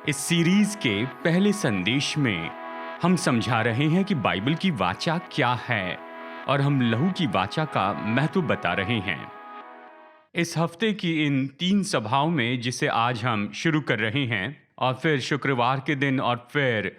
इस सीरीज के पहले संदेश में हम समझा रहे हैं कि बाइबल की वाचा क्या है और हम लहू की वाचा का महत्व बता रहे हैं। इस हफ्ते की इन 3 सभाओं में जिसे आज हम शुरू कर रहे हैं और फिर शुक्रवार के दिन और फिर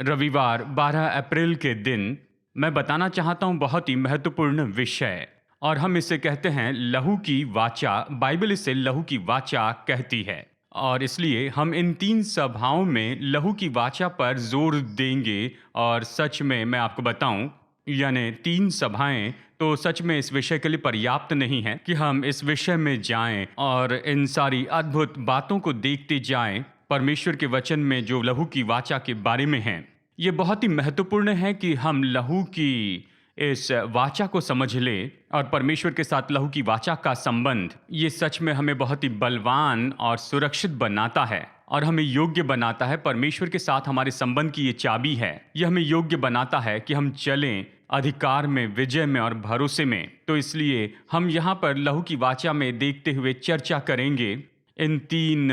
रविवार 12 अप्रैल के दिन मैं बताना चाहता हूं बहुत ही महत्वपूर्ण विषय, और हम इसे कहते हैं लहू की वाचा। बाइबल इसे लहू की वाचा कहती है और इसलिए हम इन 3 सभाओं में लहू की वाचा पर जोर देंगे। और सच में मैं आपको बताऊं, यानी 3 सभाएं तो सच में इस विषय के लिए पर्याप्त नहीं है कि हम इस विषय में जाएं और इन सारी अद्भुत बातों को देखते जाएं। परमेश्वर के वचन में जो लहू की वाचा के बारे में है, ये बहुत ही महत्वपूर्ण है कि हम लहू की इस वाचा को समझ लें। और परमेश्वर के साथ लहू की वाचा का संबंध ये सच में हमें बहुत ही बलवान और सुरक्षित बनाता है और हमें योग्य बनाता है। परमेश्वर के साथ हमारे संबंध की ये चाबी है। यह हमें योग्य बनाता है कि हम चलें अधिकार में, विजय में और भरोसे में। तो इसलिए हम यहाँ पर लहू की वाचा में देखते हुए चर्चा करेंगे। इन 3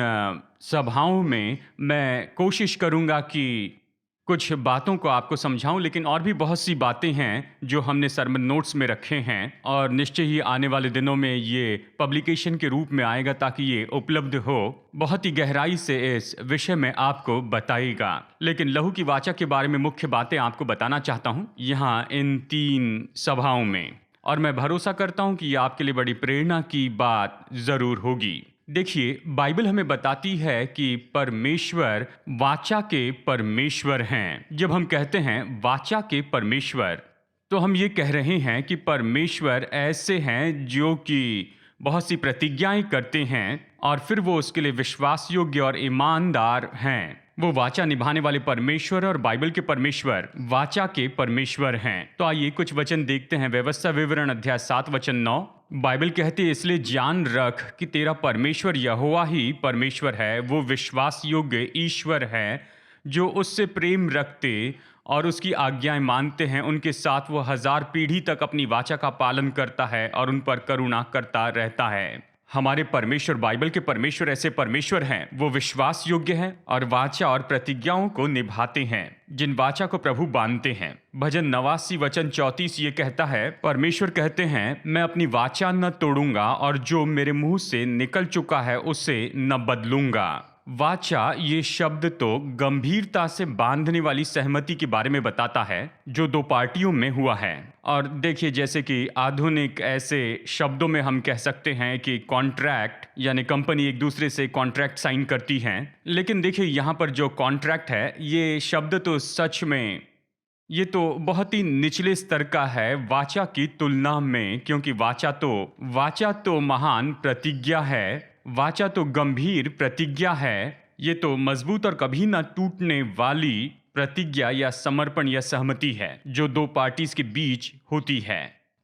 सभाओं में मैं कोशिश करूँगा कि कुछ बातों को आपको समझाऊं, लेकिन और भी बहुत सी बातें हैं जो हमने सरमन नोट्स में रखे हैं और निश्चय ही आने वाले दिनों में ये पब्लिकेशन के रूप में आएगा ताकि ये उपलब्ध हो। बहुत ही गहराई से इस विषय में आपको बताएगा। लेकिन लहू की वाचा के बारे में मुख्य बातें आपको बताना चाहता हूँ यहाँ इन 3 सभाओं में, और मैं भरोसा करता हूँ कि ये आपके लिए बड़ी प्रेरणा की बात जरूर होगी। देखिए, बाइबल हमें बताती है कि परमेश्वर वाचा के परमेश्वर हैं। जब हम कहते हैं वाचा के परमेश्वर, तो हम ये कह रहे हैं कि परमेश्वर ऐसे हैं जो कि बहुत सी प्रतिज्ञाएं करते हैं और फिर वो उसके लिए विश्वास योग्य और ईमानदार हैं। वो वाचा निभाने वाले परमेश्वर और बाइबल के परमेश्वर वाचा के परमेश्वर हैं। तो आइए कुछ वचन देखते हैं। व्यवस्था विवरण अध्याय 7 वचन 9, बाइबल कहती है, इसलिए जान रख कि तेरा परमेश्वर यहोवा ही परमेश्वर है। वो विश्वास योग्य ईश्वर है। जो उससे प्रेम रखते और उसकी आज्ञाएं मानते हैं, उनके साथ वो 1000 पीढ़ी तक अपनी वाचा का पालन करता है और उन पर करुणा करता रहता है। हमारे परमेश्वर, बाइबल के परमेश्वर ऐसे परमेश्वर हैं, वो विश्वास योग्य हैं और वाचा और प्रतिज्ञाओं को निभाते हैं जिन वाचा को प्रभु बांधते हैं। भजन 89 वचन 34 ये कहता है, परमेश्वर कहते हैं, मैं अपनी वाचा न तोड़ूंगा और जो मेरे मुंह से निकल चुका है उसे न बदलूंगा। वाचा ये शब्द तो गंभीरता से बांधने वाली सहमति के बारे में बताता है जो 2 पार्टियों में हुआ है। और देखिए, जैसे कि आधुनिक ऐसे शब्दों में हम कह सकते हैं कि कॉन्ट्रैक्ट, यानी कंपनी एक दूसरे से कॉन्ट्रैक्ट साइन करती हैं। लेकिन देखिए, यहाँ पर जो कॉन्ट्रैक्ट है, ये शब्द तो सच में ये तो बहुत ही निचले स्तर का है वाचा की तुलना में, क्योंकि वाचा तो महान प्रतिज्ञा है। वाचा तो गंभीर प्रतिज्ञा है। ये तो मजबूत और कभी ना टूटने वाली प्रतिज्ञा या समर्पण या सहमति है जो 2 पार्टीज के बीच होती है।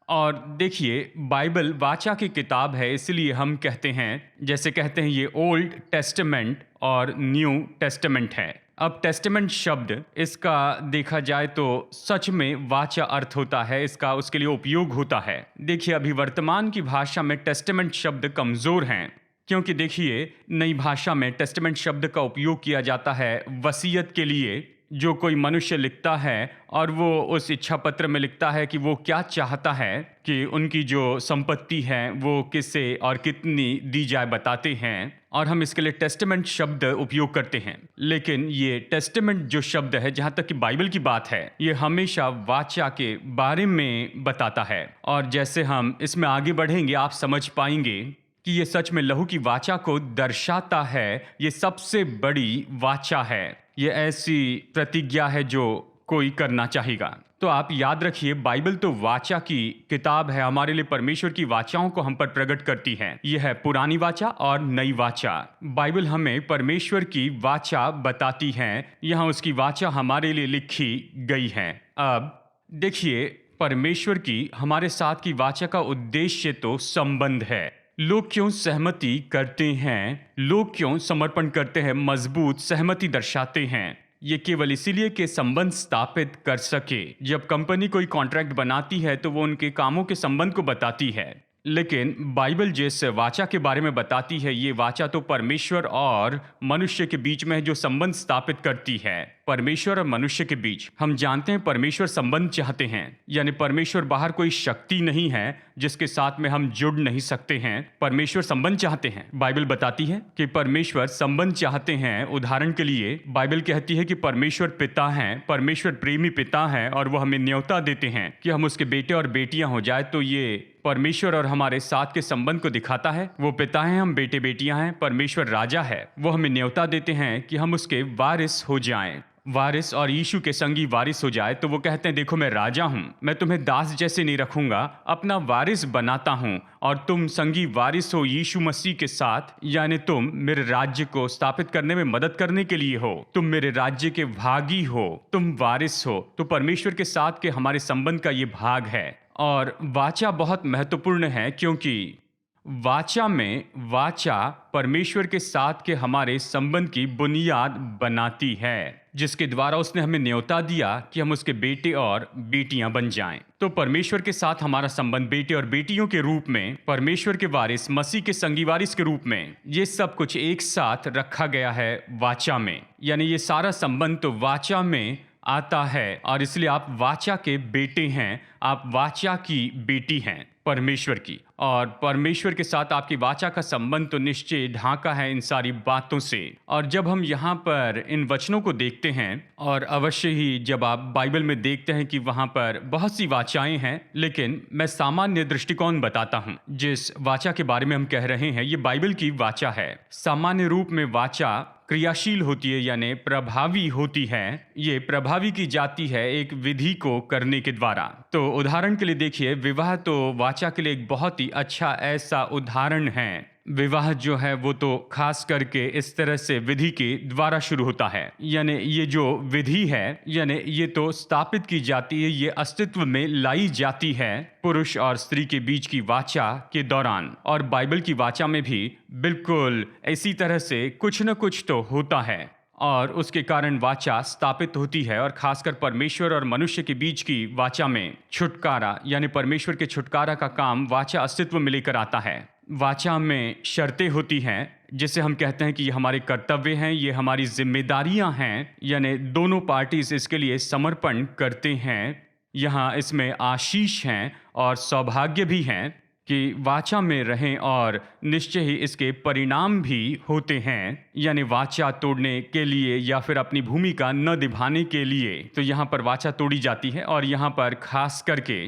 और देखिए, बाइबल वाचा की किताब है, इसलिए हम कहते हैं, जैसे कहते हैं, ये ओल्ड टेस्टामेंट और न्यू टेस्टामेंट है। अब टेस्टामेंट शब्द, इसका देखा जाए तो सच में वाचा अर्थ होता है, इसका उसके लिए उपयोग होता है। देखिए, अभी वर्तमान की भाषा में टेस्टामेंट शब्द कमजोर हैं, क्योंकि देखिए, नई भाषा में टेस्टामेंट शब्द का उपयोग किया जाता है वसीयत के लिए। जो कोई मनुष्य लिखता है और वो उस इच्छा पत्र में लिखता है कि वो क्या चाहता है कि उनकी जो संपत्ति है वो किसे और कितनी दी जाए, बताते हैं, और हम इसके लिए टेस्टामेंट शब्द उपयोग करते हैं। लेकिन ये टेस्टामेंट जो शब्द है, जहाँ तक कि बाइबल की बात है, ये हमेशा वाचा के बारे में बताता है। और जैसे हम इसमें आगे बढ़ेंगे, आप समझ पाएंगे कि ये सच में लहू की वाचा को दर्शाता है। ये सबसे बड़ी वाचा है। ये ऐसी प्रतिज्ञा है जो कोई करना चाहेगा। तो आप याद रखिए, बाइबल तो वाचा की किताब है। हमारे लिए परमेश्वर की वाचाओं को हम पर प्रकट करती है। यह है पुरानी वाचा और नई वाचा। बाइबल हमें परमेश्वर की वाचा बताती है। यहाँ उसकी वाचा हमारे लिए लिखी गई है। अब देखिए, परमेश्वर की हमारे साथ की वाचा का उद्देश्य तो संबंध है। लोग क्यों सहमति करते हैं, लोग क्यों समर्पण करते हैं, मजबूत सहमति दर्शाते हैं, ये केवल इसीलिए कि संबंध स्थापित कर सके। जब कंपनी कोई कॉन्ट्रैक्ट बनाती है तो वो उनके कामों के संबंध को बताती है लेकिन बाइबल जिस वाचा के बारे में बताती है, ये वाचा तो परमेश्वर और मनुष्य के बीच में है, जो संबंध स्थापित करती है। परमेश्वर और मनुष्य के बीच हम जानते हैं परमेश्वर संबंध चाहते हैं, यानी परमेश्वर बाहर कोई शक्ति नहीं है जिसके साथ में हम जुड़ नहीं सकते हैं। परमेश्वर संबंध चाहते हैं। बाइबल बताती है कि परमेश्वर संबंध चाहते हैं। उदाहरण के लिए बाइबल कहती है कि परमेश्वर पिता हैं, परमेश्वर प्रेमी पिता हैं, और वो हमें न्योता देते हैं कि हम उसके बेटे और बेटियां हो जाए। तो ये परमेश्वर और हमारे साथ के संबंध को दिखाता है। वो पिता हैं, हम बेटे बेटियां हैं। परमेश्वर राजा है, वो हमें न्योता देते हैं कि हम उसके वारिस हो जाएं। वारिस और यीशु के संगी वारिस हो जाए। तो वो कहते हैं, देखो मैं राजा हूं, मैं तुम्हें दास जैसे नहीं रखूंगा, अपना वारिस बनाता हूं, और तुम संगी वारिस हो यीशु मसीह के साथ, यानी तुम मेरे राज्य को स्थापित करने में मदद करने के लिए हो, तुम मेरे राज्य के भागी हो, तुम वारिस हो। तो परमेश्वर के साथ के हमारे संबंध का ये भाग है। और वाचा बहुत महत्वपूर्ण है, क्योंकि वाचा परमेश्वर के साथ के हमारे संबंध की बुनियाद बनाती है, जिसके द्वारा उसने हमें न्योता दिया कि हम उसके बेटे और बेटियां बन जाएं। तो परमेश्वर के साथ हमारा संबंध बेटे और बेटियों के रूप में, परमेश्वर के वारिस, मसीह के संगी वारिस के रूप में, ये सब कुछ एक साथ रखा गया है वाचा में। यानी ये सारा संबंध तो वाचा में आता है, और इसलिए आप वाचा के बेटे हैं, आप वाचा की बेटी हैं परमेश्वर की। और परमेश्वर के साथ आपकी वाचा का संबंध तो निश्चय ढांका है इन सारी बातों से। और जब हम यहाँ पर इन वचनों को देखते हैं, और अवश्य ही जब आप बाइबल में देखते हैं कि वहाँ पर बहुत सी वाचाएं हैं, लेकिन मैं सामान्य दृष्टिकोण बताता हूँ। जिस वाचा के बारे में हम कह रहे हैं, ये बाइबल की वाचा है। सामान्य रूप में वाचा क्रियाशील होती है, यानी प्रभावी होती है। ये प्रभावी की जाती है एक विधि को करने के द्वारा। तो उदाहरण के लिए देखिए, विवाह तो वाचा के लिए एक बहुत ही अच्छा ऐसा उदाहरण है। विवाह जो है वो तो खास करके इस तरह से विधि के द्वारा शुरू होता है। यानी ये जो विधि है, यानी ये तो स्थापित की जाती है, ये अस्तित्व में लाई जाती है पुरुष और स्त्री के बीच की वाचा के दौरान। और बाइबल की वाचा में भी बिल्कुल इसी तरह से कुछ न कुछ तो होता है, और उसके कारण वाचा स्थापित होती है। और खासकर परमेश्वर और मनुष्य के बीच की वाचा में छुटकारा, यानी परमेश्वर के छुटकारा का काम वाचा अस्तित्व में लेकर आता है। वाचा में शर्तें होती हैं, जिसे हम कहते हैं कि ये हमारे कर्तव्य हैं, ये हमारी जिम्मेदारियां हैं, यानी दोनों पार्टीज इसके लिए समर्पण करते हैं। यहाँ इसमें आशीष हैं और सौभाग्य भी हैं कि वाचा में रहें, और निश्चय ही इसके परिणाम भी होते हैं। यानी वाचा तोड़ने के लिए या फिर अपनी भूमिका न निभाने के लिए तो यहाँ पर वाचा तोड़ी जाती है। और यहाँ पर खास करके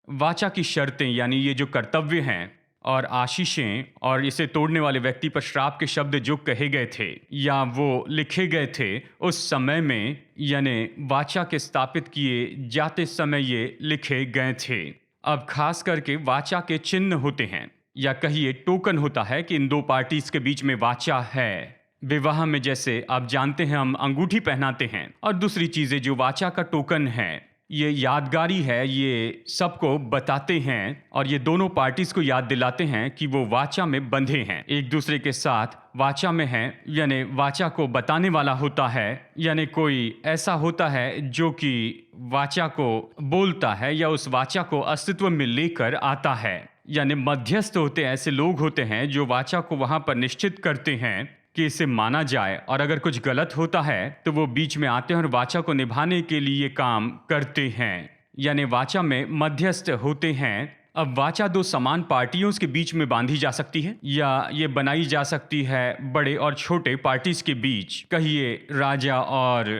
वाचा की शर्तें, यानी ये जो कर्तव्य हैं और आशीषें, और इसे तोड़ने वाले व्यक्ति पर श्राप के शब्द जो कहे गए थे या वो लिखे गए थे उस समय में, यानी वाचा के स्थापित किए जाते समय ये लिखे गए थे। अब खास करके वाचा के चिन्ह होते हैं, या कहिए टोकन होता है कि इन दो पार्टीज के बीच में वाचा है। विवाह में जैसे आप जानते हैं हम अंगूठी पहनाते हैं, और दूसरी चीजें जो वाचा का टोकन है, ये यादगारी है, ये सबको बताते हैं, और ये दोनों पार्टीज को याद दिलाते हैं कि वो वाचा में बंधे हैं, एक दूसरे के साथ वाचा में हैं। यानी वाचा को बताने वाला होता है, यानी कोई ऐसा होता है जो कि वाचा को बोलता है या उस वाचा को अस्तित्व में लेकर आता है। यानी मध्यस्थ होते हैं, ऐसे लोग होते हैं जो वाचा को वहां पर निश्चित करते हैं कि इसे माना जाए, और अगर कुछ गलत होता है तो वो बीच में आते हैं और वाचा को निभाने के लिए काम करते हैं। यानी वाचा में मध्यस्थ होते हैं। अब वाचा दो समान पार्टियों के बीच में बांधी जा सकती है, या ये बनाई जा सकती है बड़े और छोटे पार्टीज के बीच, कहिए राजा और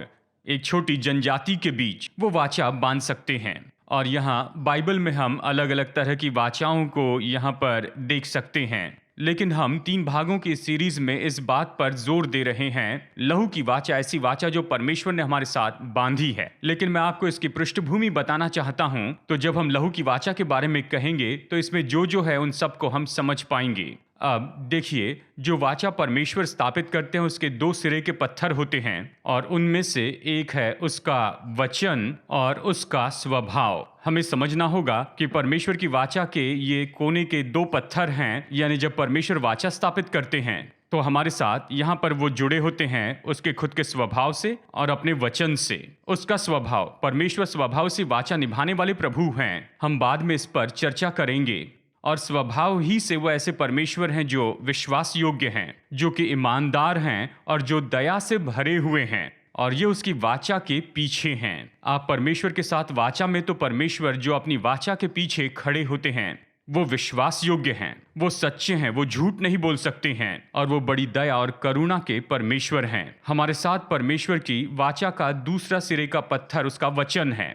एक छोटी जनजाति के बीच वो वाचा बांध सकते हैं। और यहाँ बाइबल में हम अलग अलग तरह की वाचाओं को यहाँ पर देख सकते हैं, लेकिन हम 3 भागों की सीरीज में इस बात पर जोर दे रहे हैं, लहू की वाचा, ऐसी वाचा जो परमेश्वर ने हमारे साथ बांधी है। लेकिन मैं आपको इसकी पृष्ठभूमि बताना चाहता हूं। तो जब हम लहू की वाचा के बारे में कहेंगे तो इसमें जो है उन सबको हम समझ पाएंगे। अब देखिए, जो वाचा परमेश्वर स्थापित करते हैं उसके 2 सिरे के पत्थर होते हैं, और उनमें से एक है उसका वचन और उसका स्वभाव। हमें समझना होगा कि परमेश्वर की वाचा के ये कोने के 2 पत्थर हैं। यानी जब परमेश्वर वाचा स्थापित करते हैं तो हमारे साथ यहाँ पर वो जुड़े होते हैं उसके खुद के स्वभाव से और अपने वचन से। उसका स्वभाव, परमेश्वर स्वभाव से वाचा निभाने वाले प्रभु हैं। हम बाद में इस पर चर्चा करेंगे। और स्वभाव ही से वो ऐसे परमेश्वर हैं जो विश्वास योग्य हैं, जो कि ईमानदार हैं और जो दया से भरे हुए हैं, और ये उसकी वाचा के पीछे हैं। आप परमेश्वर के साथ वाचा में, तो परमेश्वर जो अपनी वाचा के पीछे खड़े होते हैं वो विश्वास योग्य हैं, वो सच्चे हैं, वो झूठ नहीं बोल सकते हैं, और वो बड़ी दया और करुणा के परमेश्वर हैं। हमारे साथ परमेश्वर की वाचा का दूसरा सिरे का पत्थर उसका वचन है।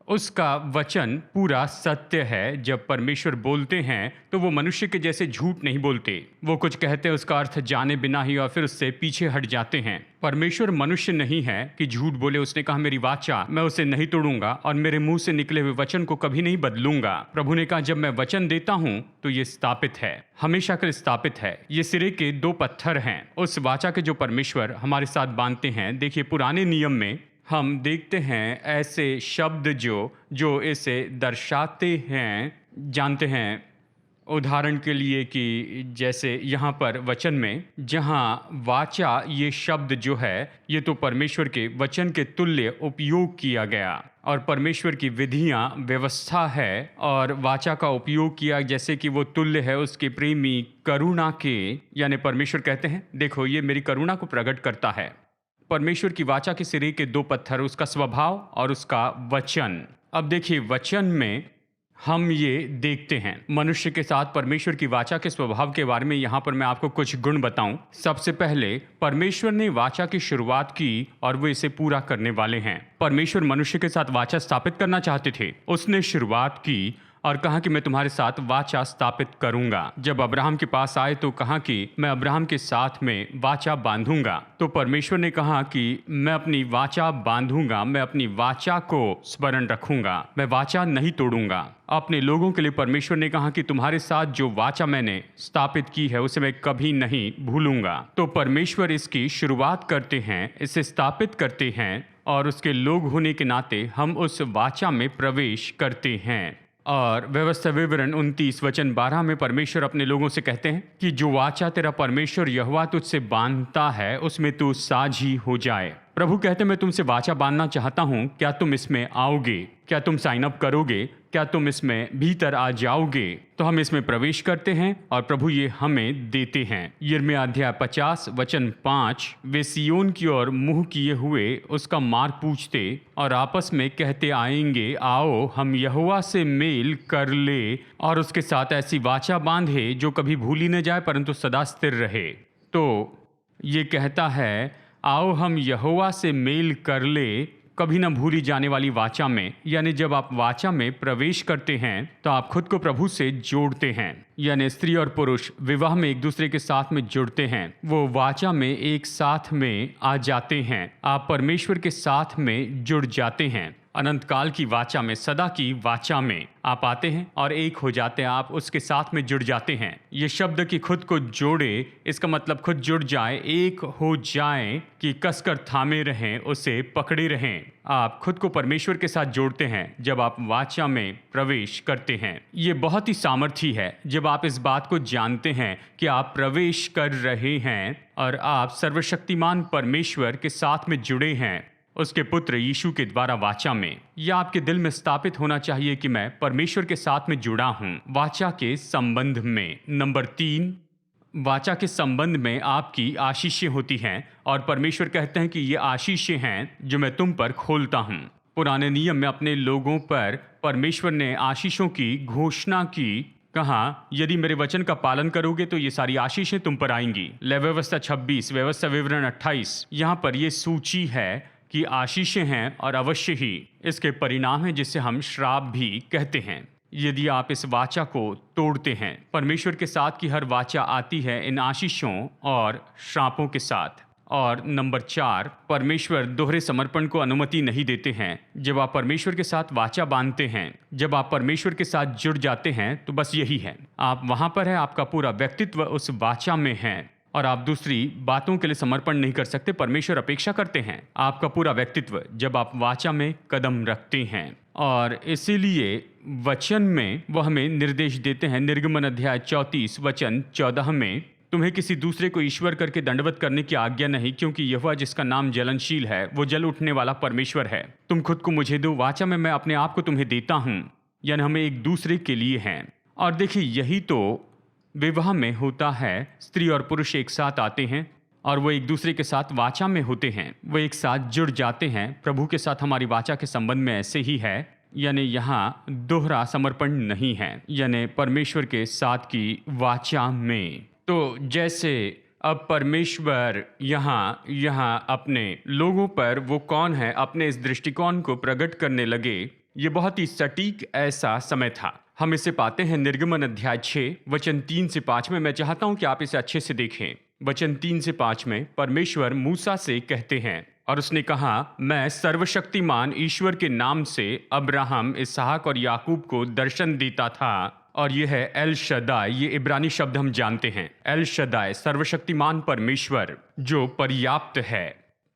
उसका वचन पूरा सत्य है। जब परमेश्वर बोलते हैं तो वो मनुष्य के जैसे झूठ नहीं बोलते। वो कुछ कहते हैं, उसका अर्थ जाने बिना ही, और फिर उससे पीछे हट जाते हैं। परमेश्वर मनुष्य नहीं है कि झूठ बोले। उसने कहा मेरी वाचा मैं उसे नहीं तोड़ूंगा और मेरे मुंह से निकले हुए वचन को कभी नहीं बदलूंगा। प्रभु ने कहा जब मैं वचन देता हूं तो ये स्थापित है, हमेशा के लिए स्थापित है। ये सिरे के दो पत्थर हैं उस वाचा के जो परमेश्वर हमारे साथ बांधते हैं। देखिए पुराने नियम में हम देखते हैं ऐसे शब्द जो इसे दर्शाते हैं, जानते हैं। उदाहरण के लिए कि जैसे यहाँ पर वचन में जहाँ वाचा ये शब्द जो है, ये तो परमेश्वर के वचन के तुल्य उपयोग किया गया, और परमेश्वर की विधियाँ व्यवस्था है, और वाचा का उपयोग किया जैसे कि वो तुल्य है उसके प्रेमी करुणा के। यानी परमेश्वर कहते हैं देखो ये मेरी करुणा को प्रकट करता है। परमेश्वर की वाचा के सिरे के दो पत्थर, उसका स्वभाव और उसका वचन। अब देखिए वचन में हम ये देखते हैं मनुष्य के साथ परमेश्वर की वाचा के स्वभाव के बारे में। यहाँ पर मैं आपको कुछ गुण बताऊं। सबसे पहले परमेश्वर ने वाचा की शुरुआत की और वो इसे पूरा करने वाले हैं। परमेश्वर मनुष्य के साथ वाचा स्थापित करना चाहते थे। उसने शुरुआत की और कहा कि मैं तुम्हारे साथ वाचा स्थापित करूंगा। जब अब्राहम के पास आए तो कहा कि मैं अब्राहम के साथ में वाचा बांधूंगा। तो परमेश्वर ने कहा कि मैं अपनी वाचा बांधूंगा, मैं अपनी वाचा को स्मरण रखूंगा, मैं वाचा नहीं तोड़ूंगा। अपने लोगों के लिए परमेश्वर ने कहा कि तुम्हारे साथ जो वाचा मैंने स्थापित की है उसे मैं कभी नहीं भूलूंगा। तो परमेश्वर इसकी शुरुआत करते हैं, इसे स्थापित करते हैं, और उसके लोग होने के नाते हम उस वाचा में प्रवेश करते हैं। और व्यवस्था विवरण 29 वचन 12 में परमेश्वर अपने लोगों से कहते हैं कि जो वाचा तेरा परमेश्वर यहोवा तुझसे बांधता है उसमें तू साझी हो जाए। प्रभु कहते मैं तुमसे वाचा बांधना चाहता हूं, क्या तुम इसमें आओगे? क्या तुम साइन अप करोगे? क्या तुम इसमें भीतर आ जाओगे? तो हम इसमें प्रवेश करते हैं और प्रभु ये हमें देते हैं। यिर्मयाह अध्याय 50 वचन 5, वे सिय्योन की ओर मुंह किए हुए उसका मार्ग पूछते और आपस में कहते आएंगे, आओ हम यहोवा से मेल कर ले और उसके साथ ऐसी वाचा बांधे जो कभी भूली न जाए परंतु सदा स्थिर रहे। तो ये कहता है आओ हम यहोवा से मेल कर ले, कभी न भूली जाने वाली वाचा में। यानी जब आप वाचा में प्रवेश करते हैं तो आप खुद को प्रभु से जोड़ते हैं। यानी स्त्री और पुरुष विवाह में एक दूसरे के साथ में जुड़ते हैं, वो वाचा में एक साथ में आ जाते हैं। आप परमेश्वर के साथ में जुड़ जाते हैं। अनंत काल की वाचा में, सदा की वाचा में आप आते हैं और एक हो जाते हैं, आप उसके साथ में जुड़ जाते हैं। ये शब्द कि खुद को जोड़े, इसका मतलब खुद जुड़ जाए, एक हो जाए, कि कसकर थामे रहें, उसे पकड़े रहें। आप खुद को परमेश्वर के साथ जोड़ते हैं जब आप वाचा में प्रवेश करते हैं। ये बहुत ही सामर्थी है जब आप इस बात को जानते हैं कि आप प्रवेश कर रहे हैं और आप सर्वशक्तिमान परमेश्वर के साथ में जुड़े हैं, उसके पुत्र यीशु के द्वारा वाचा में। यह आपके दिल में स्थापित होना चाहिए कि मैं परमेश्वर के साथ में जुड़ा हूं। वाचा के संबंध में नंबर 3, वाचा के संबंध में आपकी आशीषें होती हैं और परमेश्वर कहते हैं कि ये आशीषें हैं जो मैं तुम पर खोलता हूं। पुराने नियम में अपने लोगों पर परमेश्वर ने आशीषों की घोषणा की, कहा यदि मेरे वचन का पालन करोगे तो ये सारी आशीषें तुम पर आएंगी। लय व्यवस्था 26, व्यवस्था विवरण 28, यहाँ पर ये सूची है कि आशीषें हैं और अवश्य ही इसके परिणाम हैं जिसे हम श्राप भी कहते हैं यदि आप इस वाचा को तोड़ते हैं। परमेश्वर के साथ की हर वाचा आती है इन आशीषों और श्रापों के साथ। और नंबर 4, परमेश्वर दोहरे समर्पण को अनुमति नहीं देते हैं। जब आप परमेश्वर के साथ वाचा बांधते हैं, जब आप परमेश्वर के साथ जुड़ जाते हैं तो बस यही है, आप वहां पर है, आपका पूरा व्यक्तित्व उस वाचा में है और आप दूसरी बातों के लिए समर्पण नहीं कर सकते। परमेश्वर अपेक्षा करते हैं आपका पूरा व्यक्तित्व जब आप वाचा में कदम रखते हैं। और इसीलिए वचन में वो हमें निर्देश देते हैं। निर्गमन अध्याय 34 वचन 14 में, तुम्हें किसी दूसरे को ईश्वर करके दंडवत करने की आज्ञा नहीं, क्योंकि यहोवा जिसका नाम जलनशील है वो जल उठने वाला परमेश्वर है। तुम खुद को मुझे दो, वाचा में मैं अपने आप को तुम्हें देता हूँ। यानी हमें एक दूसरे के लिए हैं। और देखिए यही तो विवाह में होता है। स्त्री और पुरुष एक साथ आते हैं और वो एक दूसरे के साथ वाचा में होते हैं, वो एक साथ जुड़ जाते हैं। प्रभु के साथ हमारी वाचा के संबंध में ऐसे ही है, यानी यहाँ दोहरा समर्पण नहीं है, यानी परमेश्वर के साथ की वाचा में। तो जैसे अब परमेश्वर यहाँ अपने लोगों पर वो कौन है, अपने इस दृष्टिकोण को प्रकट करने लगे। ये बहुत ही सटीक ऐसा समय था। हम इसे पाते हैं निर्गमन अध्याय 6 वचन 3 से 5 में। मैं चाहता हूं कि आप इसे अच्छे से देखें। वचन 3 से 5 में परमेश्वर मूसा से कहते हैं, और उसने कहा, मैं सर्वशक्तिमान ईश्वर के नाम से अब्राहम, इसहाक और याकूब को दर्शन देता था। और यह है एल शदाई। ये इब्रानी शब्द हम जानते हैं, एल शदाई, सर्वशक्तिमान परमेश्वर जो पर्याप्त है।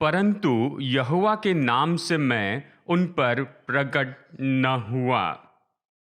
परंतु यहोवा के नाम से मैं उन पर प्रकट न हुआ,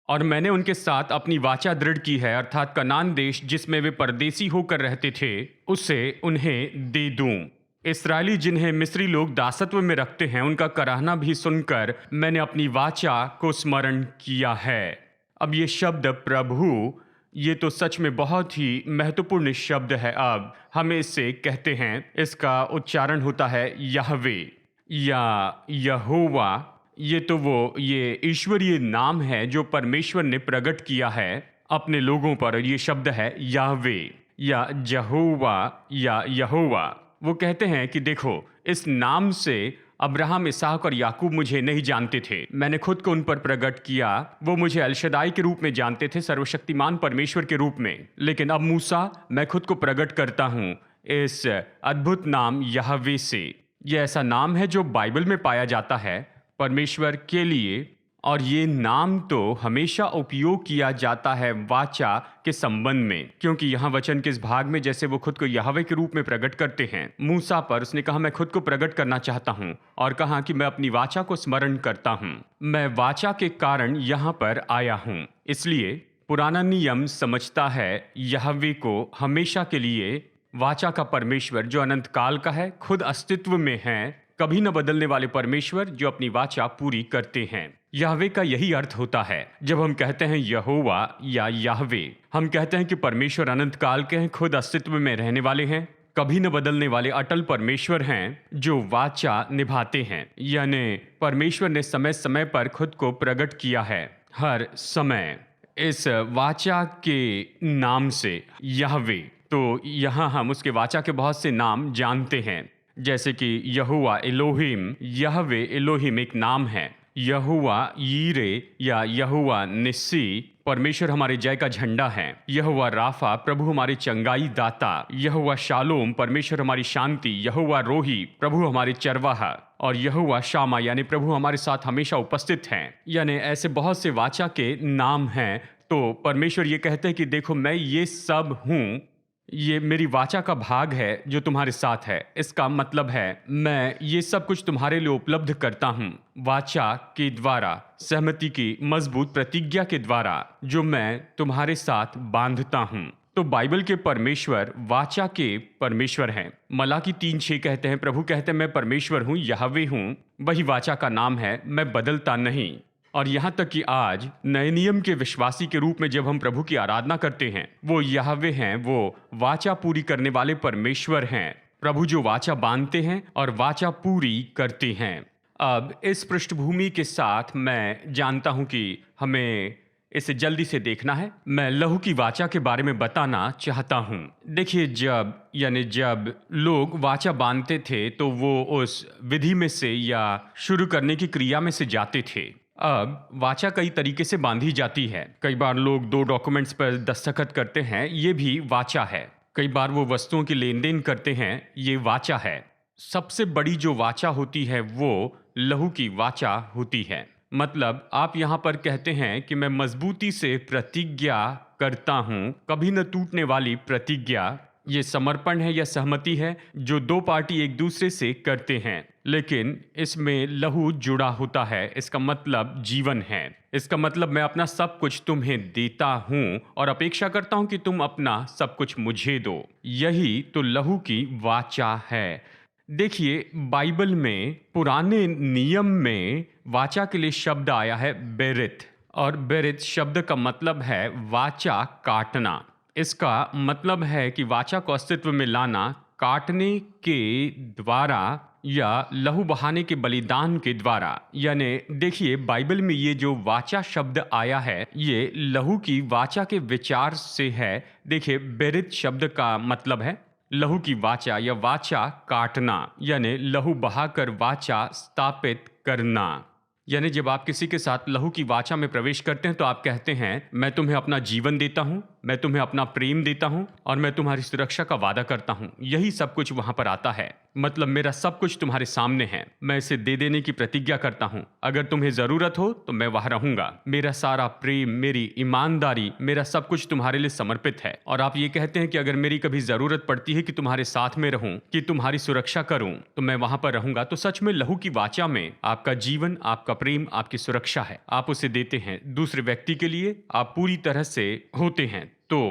और मैंने उनके साथ अपनी वाचा दृढ़ की है, अर्थात कनान देश जिसमें वे परदेसी होकर रहते थे, उसे उन्हें दे दूं। इस्राएली जिन्हें मिस्री लोग दासत्व में रखते हैं, उनका कराहना भी सुनकर मैंने अपनी वाचा को स्मरण किया है। अब ये शब्द प्रभु, ये तो सच में बहुत ही महत्वपूर्ण शब्द है। अब हमें इससे कहते हैं, इसका उच्चारण होता है यहवे या यहोवा। ये ईश्वरीय नाम है जो परमेश्वर ने प्रकट किया है अपने लोगों पर। ये शब्द है याहवे या जहोवा या यहोवा। वो कहते हैं कि देखो, इस नाम से अब्राहम, इसहाक और याकूब मुझे नहीं जानते थे, मैंने खुद को उन पर प्रकट किया। वो मुझे अलशदाई के रूप में जानते थे, सर्वशक्तिमान परमेश्वर के रूप में। लेकिन अब मूसा, मैं खुद को प्रकट करता हूँ इस अद्भुत नाम यहवे से। यह ऐसा नाम है जो बाइबल में पाया जाता है परमेश्वर के लिए, और ये नाम तो हमेशा उपयोग किया जाता है वाचा के संबंध में, क्योंकि यहाँ वचन के इस भाग में जैसे वो खुद को यहोवा के रूप में प्रकट करते हैं मूसा पर, उसने कहा मैं खुद को प्रकट करना चाहता हूँ, और कहा कि मैं अपनी वाचा को स्मरण करता हूँ, मैं वाचा के कारण यहाँ पर आया हूँ। इसलिए पुराना नियम समझता है यहोवा को हमेशा के लिए वाचा का परमेश्वर जो अनंत काल का है, खुद अस्तित्व में है, कभी न बदलने वाले परमेश्वर जो अपनी वाचा पूरी करते हैं। यहवे का यही अर्थ होता है। जब हम कहते हैं यहोवा या यहवे, हम कहते हैं कि परमेश्वर अनंत काल के हैं, खुद अस्तित्व में रहने वाले हैं, कभी न बदलने वाले अटल परमेश्वर हैं जो वाचा निभाते हैं। यानी परमेश्वर ने समय समय पर खुद को प्रकट किया है, हर समय इस वाचा के नाम से यहवे। तो यहाँ हम उसके वाचा के बहुत से नाम जानते हैं, जैसे कि यहोवा एलोहिम, यहवे एलोहिम एक नाम है। यहोवा यीरे या यहोवा निस्सी, परमेश्वर हमारे जय का झंडा है। यहोवा राफा, प्रभु हमारे चंगाई दाता। यहोवा शालोम, परमेश्वर हमारी शांति। यहोवा रोही, प्रभु हमारे चरवाहा। और यहोवा शामा, यानी प्रभु हमारे साथ हमेशा उपस्थित हैं। यानी ऐसे बहुत से वाचा के नाम हैं। तो परमेश्वर ये कहते हैं कि देखो, मैं ये सब हूँ, ये मेरी वाचा का भाग है जो तुम्हारे साथ है। इसका मतलब है मैं ये सब कुछ तुम्हारे लिए उपलब्ध करता हूँ वाचा के द्वारा, सहमति की मजबूत प्रतिज्ञा के द्वारा जो मैं तुम्हारे साथ बांधता हूँ। तो बाइबल के परमेश्वर वाचा के परमेश्वर हैं। मलाकी 3:6 कहते हैं, प्रभु कहते हैं मैं परमेश्वर हूँ, यहोवा हूँ। वही वाचा का नाम है, मैं बदलता नहीं। और यहाँ तक कि आज नए नियम के विश्वासी के रूप में जब हम प्रभु की आराधना करते हैं, वो यहोवा हैं, वो वाचा पूरी करने वाले परमेश्वर हैं, प्रभु जो वाचा बांधते हैं और वाचा पूरी करते हैं। अब इस पृष्ठभूमि के साथ मैं जानता हूं कि हमें इसे जल्दी से देखना है। मैं लहू की वाचा के बारे में बताना चाहता हूं। देखिए, जब लोग वाचा बांधते थे तो वो उस विधि में से या शुरू करने की क्रिया में से जाते थे। अब वाचा कई तरीके से बांधी जाती है। कई बार लोग 2 डॉक्यूमेंट्स पर दस्तखत करते हैं, ये भी वाचा है। कई बार वो वस्तुओं की लेन देन करते हैं, ये वाचा है। सबसे बड़ी जो वाचा होती है वो लहू की वाचा होती है। मतलब आप यहाँ पर कहते हैं कि मैं मजबूती से प्रतिज्ञा करता हूँ, कभी न टूटने वाली प्रतिज्ञा। ये समर्पण है या सहमति है जो 2 पार्टी एक दूसरे से करते हैं, लेकिन इसमें लहू जुड़ा होता है। इसका मतलब जीवन है। इसका मतलब मैं अपना सब कुछ तुम्हें देता हूँ और अपेक्षा करता हूँ कि तुम अपना सब कुछ मुझे दो। यही तो लहू की वाचा है। देखिए, बाइबल में पुराने नियम में वाचा के लिए शब्द आया है बेरित, और बेरित शब्द का मतलब है वाचा काटना। इसका मतलब है कि वाचा को अस्तित्व में लाना काटने के द्वारा या लहू बहाने के बलिदान के द्वारा। यानी देखिए, बाइबल में ये जो वाचा शब्द आया है ये लहू की वाचा के विचार से है। देखिए, बेरित शब्द का मतलब है लहू की वाचा या वाचा काटना, यानी लहू बहाकर वाचा स्थापित करना। यानी जब आप किसी के साथ लहू की वाचा में प्रवेश करते हैं तो आप कहते हैं, मैं तुम्हें अपना जीवन देता हूं, मैं तुम्हें अपना प्रेम देता हूं और मैं तुम्हारी सुरक्षा का वादा करता हूं। यही सब कुछ वहां पर आता है। मतलब मेरा सब कुछ तुम्हारे सामने है, मैं इसे दे देने की प्रतिज्ञा करता हूं। अगर तुम्हें जरूरत हो तो मैं वहां रहूंगा। मेरा सारा प्रेम, मेरी ईमानदारी, मेरा सब कुछ तुम्हारे लिए समर्पित है। और आप ये कहते हैं कि अगर मेरी कभी जरूरत पड़ती है कि तुम्हारे साथ में रहूं, कि तुम्हारी सुरक्षा करूं, तो मैं वहां पर रहूंगा। तो सच में लहू की वाचा में आपका जीवन, आपका प्रेम, आपकी सुरक्षा है। आप उसे देते हैं दूसरे व्यक्ति के लिए, आप पूरी तरह से होते हैं। तो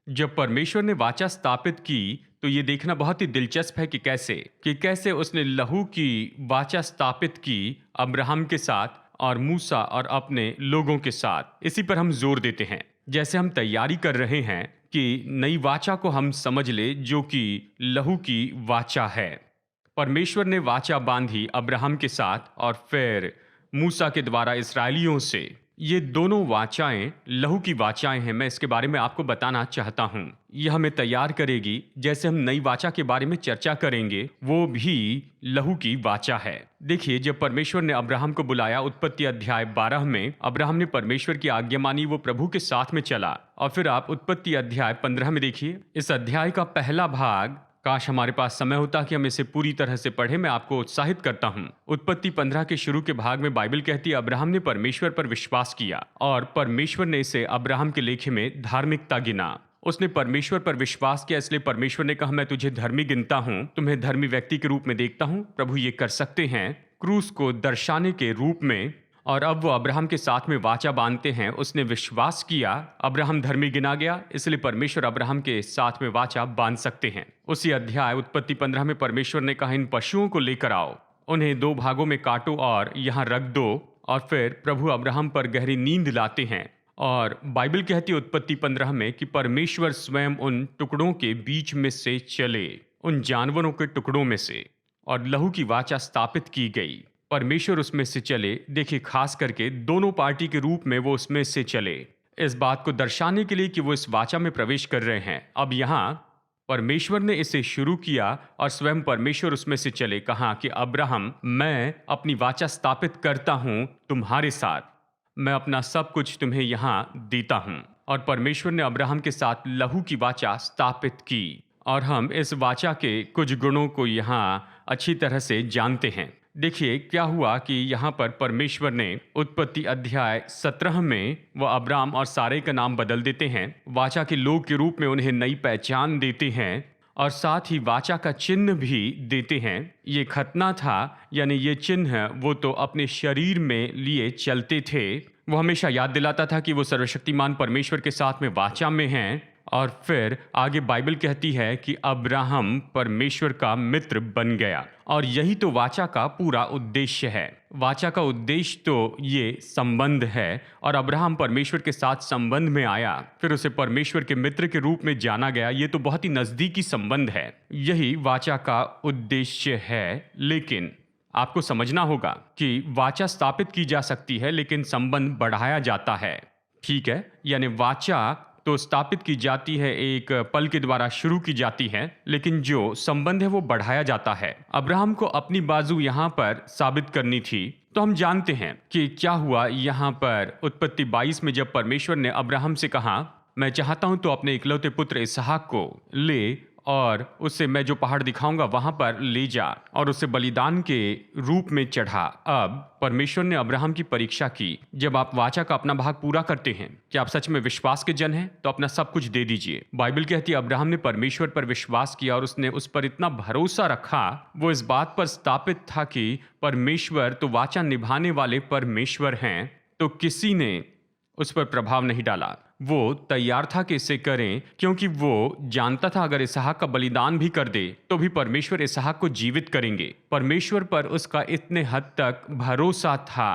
जब परमेश्वर ने वाचा स्थापित की तो ये देखना बहुत ही दिलचस्प है कि कैसे उसने लहू की वाचा स्थापित की अब्राहम के साथ और मूसा और अपने लोगों के साथ। इसी पर हम जोर देते हैं जैसे हम तैयारी कर रहे हैं कि नई वाचा को हम समझ ले जो कि लहू की वाचा है। परमेश्वर ने वाचा बांधी अब्राहम के साथ और फिर मूसा के द्वारा इसराइलियों से। ये दोनों वाचाएं लहू की वाचाएं हैं। मैं इसके बारे में आपको बताना चाहता हूं। यह हमें तैयार करेगी जैसे हम नई वाचा के बारे में चर्चा करेंगे, वो भी लहू की वाचा है। देखिए, जब परमेश्वर ने अब्राहम को बुलाया, उत्पत्ति अध्याय 12 में अब्राहम ने परमेश्वर की आज्ञा मानी, वो प्रभु के साथ में चला। और फिर आप उत्पत्ति अध्याय 15 में देखिए, इस अध्याय का पहला भाग, काश हमारे पास समय होता कि हम इसे पूरी तरह से पढ़ें। मैं आपको उत्साहित करता हूं। उत्पत्ति 15 के शुरू के भाग में बाइबल कहती है, अब्राहम ने परमेश्वर पर विश्वास किया और परमेश्वर ने इसे अब्राहम के लेखे में धार्मिकता गिना। उसने परमेश्वर पर विश्वास किया, इसलिए परमेश्वर ने कहा, मैं तुझे धर्मी गिनता हूं, तुम्हें धर्मी व्यक्ति के रूप में देखता हूं। प्रभु ये कर सकते हैं क्रूस को दर्शाने के रूप में। और अब वो अब्राहम के साथ में वाचा बांधते हैं। उसने विश्वास किया, अब्राहम धर्मी गिना गया, इसलिए परमेश्वर अब्राहम के साथ में वाचा बांध सकते हैं। उसी अध्याय उत्पत्ति 15 में परमेश्वर ने कहा, इन पशुओं को लेकर आओ, उन्हें 2 भागों में काटो और यहाँ रख दो। और फिर प्रभु अब्राहम पर गहरी नींद लाते हैं। और बाइबल कहती है उत्पत्ति 15 में कि परमेश्वर स्वयं उन टुकड़ों के बीच में से चले, उन जानवरों के टुकड़ों में से, और लहू की वाचा स्थापित की गई। परमेश्वर उसमें से चले। देखिए, खास करके दोनों पार्टी के रूप में वो उसमें से चले, इस बात को दर्शाने के लिए कि वो इस वाचा में प्रवेश कर रहे हैं। अब यहाँ परमेश्वर ने इसे शुरू किया और स्वयं परमेश्वर उसमें से चले। कहा कि अब्राहम, मैं अपनी वाचा स्थापित करता हूं तुम्हारे साथ, मैं अपना सब कुछ तुम्हें यहाँ देता हूं। और परमेश्वर ने अब्राहम के साथ लहू की वाचा स्थापित की। और हम इस वाचा के कुछ गुणों को यहाँ अच्छी तरह से जानते हैं। देखिए क्या हुआ कि यहाँ पर परमेश्वर ने उत्पत्ति अध्याय 17 में वह अब्राम और सारे का नाम बदल देते हैं, वाचा के लोग के रूप में उन्हें नई पहचान देते हैं और साथ ही वाचा का चिन्ह भी देते हैं। ये खतना था, यानी ये चिन्ह वो तो अपने शरीर में लिए चलते थे। वो हमेशा याद दिलाता था कि वो सर्वशक्तिमान परमेश्वर के साथ में वाचा में हैं। और फिर आगे बाइबल कहती है कि अब्राहम परमेश्वर का मित्र बन गया। और यही तो वाचा का पूरा उद्देश्य है। वाचा का उद्देश्य तो ये संबंध है। और अब्राहम परमेश्वर के साथ संबंध में आया, फिर उसे परमेश्वर के मित्र के रूप में जाना गया। ये तो बहुत ही नजदीकी संबंध है। यही वाचा का उद्देश्य है। लेकिन आपको समझना होगा कि वाचा स्थापित की जा सकती है, लेकिन संबंध बढ़ाया जाता है। ठीक है, यानी वाचा तो स्थापित की जाती है, एक पल के द्वारा शुरू की जाती है, लेकिन जो संबंध है वो बढ़ाया जाता है। अब्राहम को अपनी बाजू यहाँ पर साबित करनी थी। तो हम जानते हैं कि क्या हुआ यहाँ पर उत्पत्ति 22 में, जब परमेश्वर ने अब्राहम से कहा, मैं चाहता हूं तो अपने इकलौते पुत्र इसहाक को ले और उससे मैं जो पहाड़ दिखाऊंगा वहां पर ले जा और उसे बलिदान के रूप में चढ़ा। अब परमेश्वर ने अब्राहम की परीक्षा की। जब आप वाचा का अपना भाग पूरा करते हैं, कि आप सच में विश्वास के जन हैं, तो अपना सब कुछ दे दीजिए। बाइबल कहती है अब्राहम ने परमेश्वर पर विश्वास किया और उसने उस पर इतना भरोसा रखा, वो इस बात पर स्थापित था कि परमेश्वर तो वाचा निभाने वाले परमेश्वर हैं, तो किसी ने उस पर प्रभाव नहीं डाला। वो तैयार था कि इसे करें, क्योंकि वो जानता था अगर इसहाक का बलिदान भी कर दे तो भी परमेश्वर इसहाक को जीवित करेंगे। परमेश्वर पर उसका इतने हद तक भरोसा था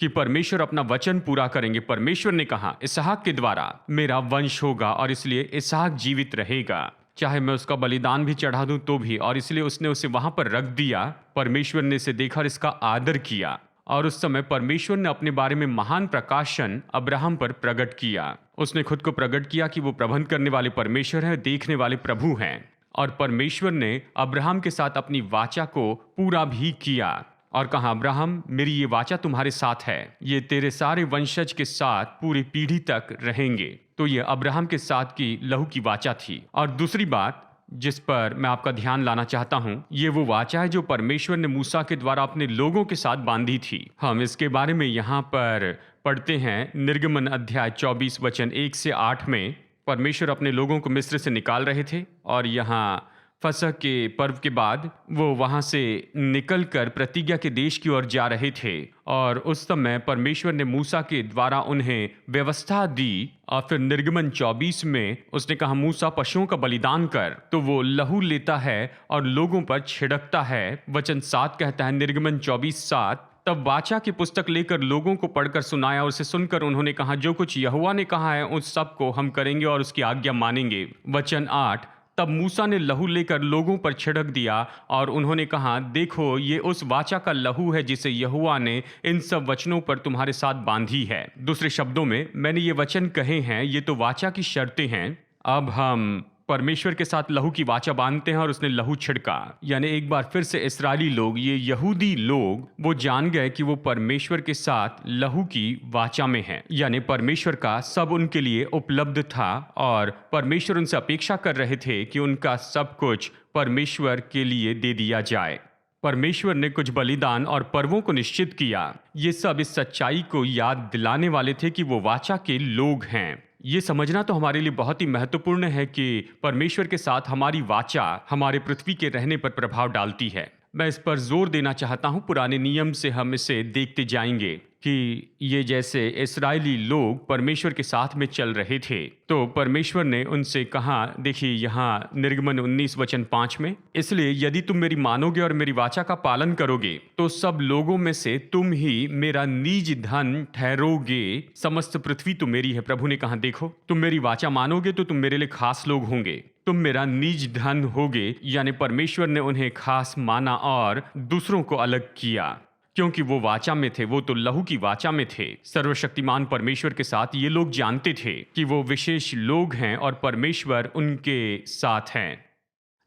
कि परमेश्वर अपना वचन पूरा करेंगे। परमेश्वर ने कहा इसहाक के द्वारा मेरा वंश होगा और इसलिए इसहाक जीवित रहेगा, चाहे मैं उसका बलिदान भी चढ़ा दूं तो भी। और इसलिए उसने उसे वहां पर रख दिया। परमेश्वर ने इसे देखा और इसका आदर किया। और उस समय परमेश्वर ने अपने बारे में महान प्रकाशन अब्राहम पर प्रकट किया। उसने खुद को प्रकट किया कि वो प्रबंध करने वाले परमेश्वर हैं, देखने वाले प्रभु हैं। और परमेश्वर ने अब्राहम के साथ अपनी वाचा को पूरा भी किया और कहा अब्राहम मेरी ये वाचा तुम्हारे साथ है, ये तेरे सारे वंशज के साथ पूरी पीढ़ी तक रहेंगे। तो ये अब्राहम के साथ की लहू की वाचा थी। और दूसरी बात जिस पर मैं आपका ध्यान लाना चाहता हूं, ये वो वाचा है जो परमेश्वर ने मूसा के द्वारा अपने लोगों के साथ बांधी थी। हम इसके बारे में यहाँ पर पढ़ते हैं निर्गमन अध्याय 24 वचन 1 से 8 में। परमेश्वर अपने लोगों को मिस्र से निकाल रहे थे और यहाँ फसह के पर्व के बाद वो वहां से निकलकर प्रतिज्ञा के देश की ओर जा रहे थे। और उस समय परमेश्वर ने मूसा के द्वारा उन्हें व्यवस्था दी। और फिर निर्गमन 24 में उसने कहा मूसा पशुओं का बलिदान कर। तो वो लहू लेता है और लोगों पर छिड़कता है। वचन 7 कहता है निर्गमन 24:7, तब वाचा की पुस्तक लेकर लोगों को पढ़कर सुनाया और उसे सुनकर उन्होंने कहा जो कुछ यहोवा ने कहा है उस सब को हम करेंगे और उसकी आज्ञा मानेंगे। वचन 8, तब मूसा ने लहू लेकर लोगों पर छिड़क दिया और उन्होंने कहा देखो ये उस वाचा का लहू है जिसे यहोवा ने इन सब वचनों पर तुम्हारे साथ बांधी है। दूसरे शब्दों में मैंने ये वचन कहे हैं, ये तो वाचा की शर्तें हैं। अब हम परमेश्वर के साथ लहू की वाचा बांधते हैं और उसने लहू छिड़का। यानी एक बार फिर से इस्राएली लोग, ये यहूदी लोग, वो जान गए कि वो परमेश्वर के साथ लहू की वाचा में हैं। यानी परमेश्वर का सब उनके लिए उपलब्ध था और परमेश्वर उनसे अपेक्षा कर रहे थे कि उनका सब कुछ परमेश्वर के लिए दे दिया जाए। परमेश्वर ने कुछ बलिदान और पर्वों को निश्चित किया। ये सब इस सच्चाई को याद दिलाने वाले थे कि वो वाचा के लोग हैं। ये समझना तो हमारे लिए बहुत ही महत्वपूर्ण है कि परमेश्वर के साथ हमारी वाचा हमारे पृथ्वी के रहने पर प्रभाव डालती है। मैं इस पर जोर देना चाहता हूँ। पुराने नियम से हम इसे देखते जाएंगे कि ये जैसे इस्राएली लोग परमेश्वर के साथ में चल रहे थे तो परमेश्वर ने उनसे कहा, देखिए यहाँ निर्गमन 19 वचन 5 में, इसलिए यदि तुम मेरी मानोगे और मेरी वाचा का पालन करोगे तो सब लोगों में से तुम ही मेरा निज धन ठहरोगे। समस्त पृथ्वी तो मेरी है। प्रभु ने कहा देखो तुम मेरी वाचा मानोगे तो तुम मेरे लिए खास लोग होंगे, तुम मेरा निज धन होगे। यानी परमेश्वर ने उन्हें खास माना और दूसरों को अलग किया क्योंकि वो वाचा में थे, वो तो लहू की वाचा में थे। सर्वशक्तिमान परमेश्वर के साथ ये लोग जानते थे कि वो विशेष लोग हैं और परमेश्वर उनके साथ हैं।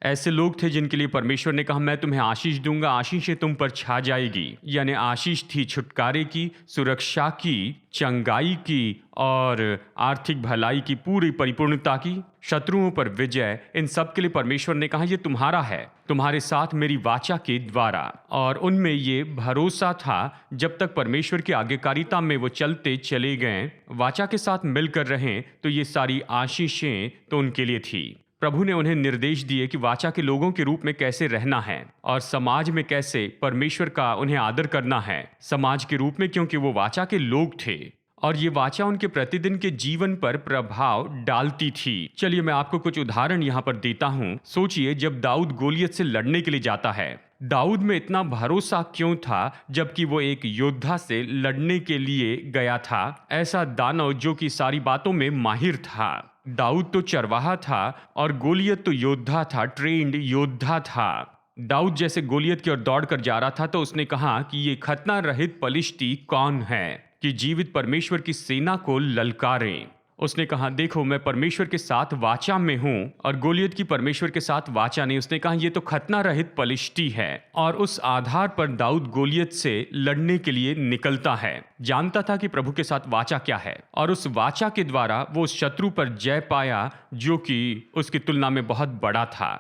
ऐसे लोग थे जिनके लिए परमेश्वर ने कहा मैं तुम्हें आशीष दूंगा, आशीषें तुम पर छा जाएगी। यानी आशीष थी छुटकारे की, सुरक्षा की, चंगाई की और आर्थिक भलाई की, पूरी परिपूर्णता की, शत्रुओं पर विजय। इन सब के लिए परमेश्वर ने कहा ये तुम्हारा है, तुम्हारे साथ मेरी वाचा के द्वारा। और उनमें ये भरोसा था जब तक परमेश्वर की आज्ञाकारिता में वो चलते चले गए, वाचा के साथ मिलकर रहें, तो ये सारी आशीषें तो उनके लिए थी। प्रभु ने उन्हें निर्देश दिए कि वाचा के लोगों के रूप में कैसे रहना है और समाज में कैसे परमेश्वर का उन्हें आदर करना है समाज के रूप में, क्योंकि वो वाचा के लोग थे और ये वाचा उनके प्रतिदिन के जीवन पर प्रभाव डालती थी। चलिए मैं आपको कुछ उदाहरण यहाँ पर देता हूँ। सोचिए जब दाऊद गोलियत से लड़ने के लिए जाता है, दाऊद में इतना भरोसा क्यों था जबकि वो एक योद्धा से लड़ने के लिए गया था, ऐसा दानव जो कि सारी बातों में माहिर था। दाऊद तो चरवाहा था और गोलियत तो योद्धा था, ट्रेंड योद्धा था। दाऊद जैसे गोलियत की ओर दौड़कर जा रहा था तो उसने कहा कि ये खतना रहित पलिश्ती कौन है कि जीवित परमेश्वर की सेना को ललकारें। उसने कहा देखो मैं परमेश्वर के साथ वाचा में हूं और गोलियत की परमेश्वर के साथ वाचा नहीं। उसने कहा ये तो खतना रहित पलिश्ती है और उस आधार पर दाऊद गोलियत से लड़ने के लिए निकलता है। जानता था कि प्रभु के साथ वाचा क्या है और उस वाचा के द्वारा वो उस शत्रु पर जय पाया जो कि उसकी तुलना में बहुत बड़ा था।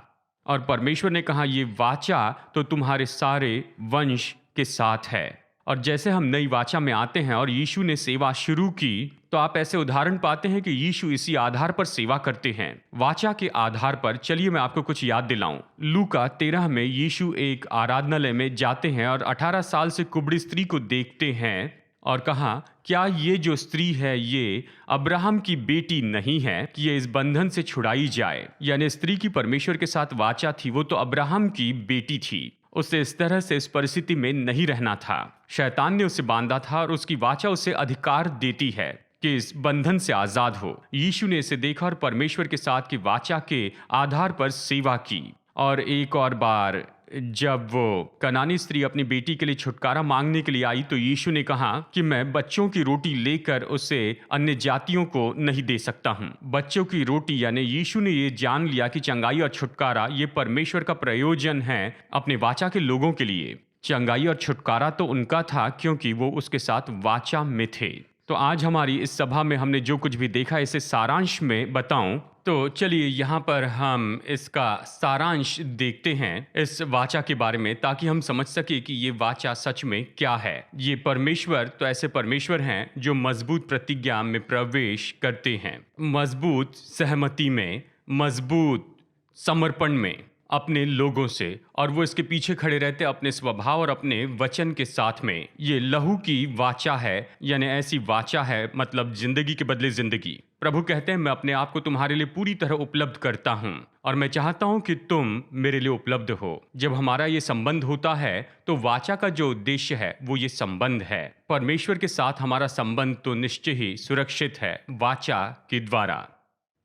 और परमेश्वर ने कहा ये वाचा तो तुम्हारे सारे वंश के साथ है। और जैसे हम नई वाचा में आते हैं और यीशु ने सेवा शुरू की तो आप ऐसे उदाहरण पाते हैं कि यीशु इसी आधार पर सेवा करते हैं, वाचा के आधार पर। चलिए मैं आपको कुछ याद दिलाऊं। लूका 13 में यीशु एक आराधनालय में जाते हैं और 18 साल से कुबड़ी स्त्री को देखते हैं और कहा क्या ये जो स्त्री है ये अब्राहम की बेटी नहीं है कि ये इस बंधन से छुड़ाई जाए। यानी स्त्री की परमेश्वर के साथ वाचा थी, वो तो अब्राहम की बेटी थी। उसे इस तरह से इस परिस्थिति में नहीं रहना था। शैतान ने उसे बांधा था और उसकी वाचा उसे अधिकार देती है कि इस बंधन से आजाद हो। यीशु ने इसे देखा और परमेश्वर के साथ की वाचा के आधार पर सेवा की। और एक और बार जब वो कनानी स्त्री अपनी बेटी के लिए छुटकारा मांगने के लिए आई तो यीशु ने कहा कि मैं बच्चों की रोटी लेकर उसे अन्य जातियों को नहीं दे सकता हूँ। बच्चों की रोटी यानी यीशु ने ये जान लिया कि चंगाई और छुटकारा ये परमेश्वर का प्रयोजन है अपने वाचा के लोगों के लिए। चंगाई और छुटकारा तो उनका था क्योंकि वो उसके साथ वाचा में थे। तो आज हमारी इस सभा में हमने जो कुछ भी देखा इसे सारांश में बताऊं तो चलिए यहाँ पर हम इसका सारांश देखते हैं इस वाचा के बारे में, ताकि हम समझ सके कि ये वाचा सच में क्या है। ये परमेश्वर तो ऐसे परमेश्वर हैं जो मजबूत प्रतिज्ञा में प्रवेश करते हैं, मजबूत सहमति में, मजबूत समर्पण में अपने लोगों से, और वो इसके पीछे खड़े रहते अपने स्वभाव और अपने वचन के साथ में। ये लहू की वाचा है, यानी ऐसी वाचा है मतलब जिंदगी के बदले जिंदगी। प्रभु कहते हैं मैं अपने आप को तुम्हारे लिए पूरी तरह उपलब्ध करता हूँ और मैं चाहता हूँ कि तुम मेरे लिए उपलब्ध हो। जब हमारा ये संबंध होता है तो वाचा का जो उद्देश्य है वो ये संबंध है। परमेश्वर के साथ हमारा संबंध तो निश्चय ही सुरक्षित है वाचा के द्वारा।